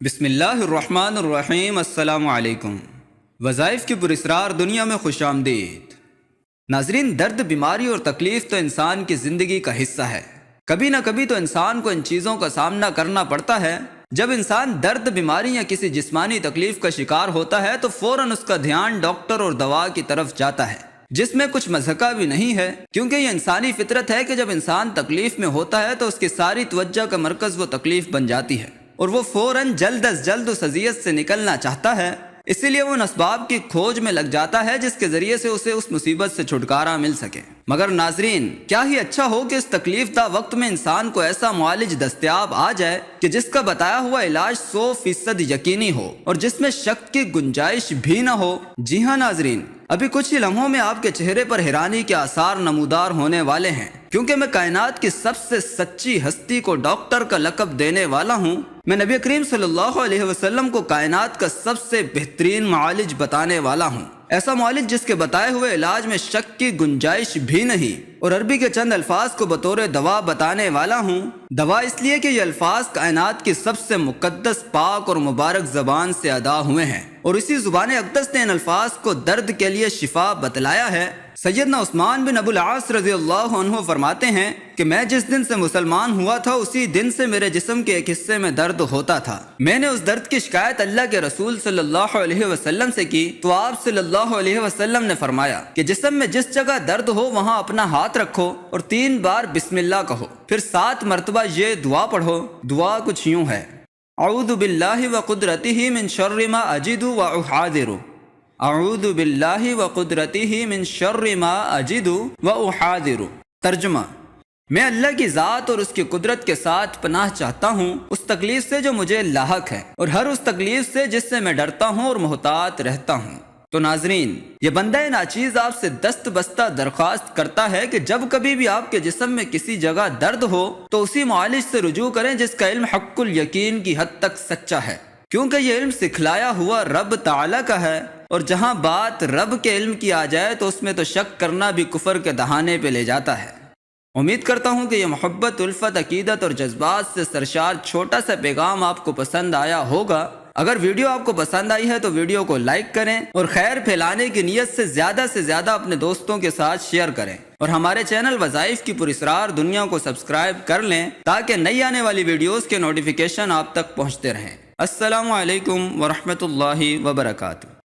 بسم اللہ الرحمن الرحیم۔ السلام علیکم۔ وظائف کی پراسرار دنیا میں خوش آمدید۔ ناظرین، درد، بیماری اور تکلیف تو انسان کی زندگی کا حصہ ہے۔ کبھی نہ کبھی تو انسان کو ان چیزوں کا سامنا کرنا پڑتا ہے۔ جب انسان درد، بیماری یا کسی جسمانی تکلیف کا شکار ہوتا ہے تو فوراً اس کا دھیان ڈاکٹر اور دوا کی طرف جاتا ہے، جس میں کچھ مضحکہ بھی نہیں ہے، کیونکہ یہ انسانی فطرت ہے کہ جب انسان تکلیف میں ہوتا ہے تو اس کی ساری توجہ کا مرکز وہ تکلیف بن جاتی ہے اور وہ فوراً جلد از جلد اس اذیت سے نکلنا چاہتا ہے۔ اسی لیے وہ ان اسباب کی کھوج میں لگ جاتا ہے جس کے ذریعے سے اسے اس مصیبت سے چھٹکارا مل سکے۔ مگر ناظرین، کیا ہی اچھا ہو کہ اس تکلیف دہ وقت میں انسان کو ایسا معالج دستیاب آ جائے کہ جس کا بتایا ہوا علاج 100% یقینی ہو اور جس میں شک کی گنجائش بھی نہ ہو۔ جی ہاں ناظرین، ابھی کچھ ہی لمحوں میں آپ کے چہرے پر حیرانی کے آثار نمودار ہونے والے ہیں، کیونکہ میں کائنات کی سب سے سچی ہستی کو ڈاکٹر کا لقب دینے والا ہوں۔ میں نبی کریم صلی اللہ علیہ وسلم کو کائنات کا سب سے بہترین معالج بتانے والا ہوں، ایسا معالج جس کے بتائے ہوئے علاج میں شک کی گنجائش بھی نہیں، اور عربی کے چند الفاظ کو بطور دوا بتانے والا ہوں۔ دوا اس لیے کہ یہ الفاظ کائنات کی سب سے مقدس، پاک اور مبارک زبان سے ادا ہوئے ہیں، اور اسی زبان اقدس نے ان الفاظ کو درد کے لیے شفا بتلایا ہے۔ سیدنا عثمان بن ابو العاص رضی اللہ عنہ فرماتے ہیں کہ میں جس دن سے مسلمان ہوا تھا اسی دن سے میرے جسم کے ایک حصے میں درد ہوتا تھا۔ میں نے اس درد کی شکایت اللہ کے رسول صلی اللہ علیہ وسلم سے کی تو آپ صلی اللہ علیہ وسلم نے فرمایا کہ جسم میں جس جگہ درد ہو وہاں اپنا ہاتھ رکھو اور 3 بار بسم اللہ کہو، پھر 7 مرتبہ یہ دعا پڑھو۔ دعا کچھ یوں ہے: اعوذ باللہ وقدرتہ من شر ما اجد واحاذر، اعوذ باللہ وقدرتہ من شر ما اجد واحاذر۔ ترجمہ: میں اللہ کی ذات اور اس کی قدرت کے ساتھ پناہ چاہتا ہوں اس تکلیف سے جو مجھے لاحق ہے اور ہر اس تکلیف سے جس سے میں ڈرتا ہوں اور محتاط رہتا ہوں۔ تو ناظرین، یہ بندہ ناچیز آپ سے دست بستہ درخواست کرتا ہے کہ جب کبھی بھی آپ کے جسم میں کسی جگہ درد ہو تو اسی معالج سے رجوع کریں جس کا علم حق الیقین کی حد تک سچا ہے، کیونکہ یہ علم سکھلایا ہوا رب تعالیٰ کا ہے، اور جہاں بات رب کے علم کی آ جائے تو اس میں تو شک کرنا بھی کفر کے دہانے پہ لے جاتا ہے۔ امید کرتا ہوں کہ یہ محبت، الفت، عقیدت اور جذبات سے سرشار چھوٹا سا پیغام آپ کو پسند آیا ہوگا۔ اگر ویڈیو آپ کو پسند آئی ہے تو ویڈیو کو لائک کریں اور خیر پھیلانے کی نیت سے زیادہ اپنے دوستوں کے ساتھ شیئر کریں، اور ہمارے چینل وظائف کی پراسرار دنیا کو سبسکرائب کر لیں تاکہ نئی آنے والی ویڈیوز کے نوٹیفیکیشن آپ تک پہنچتے رہیں۔ السلام علیکم ورحمۃ اللہ وبرکاتہ۔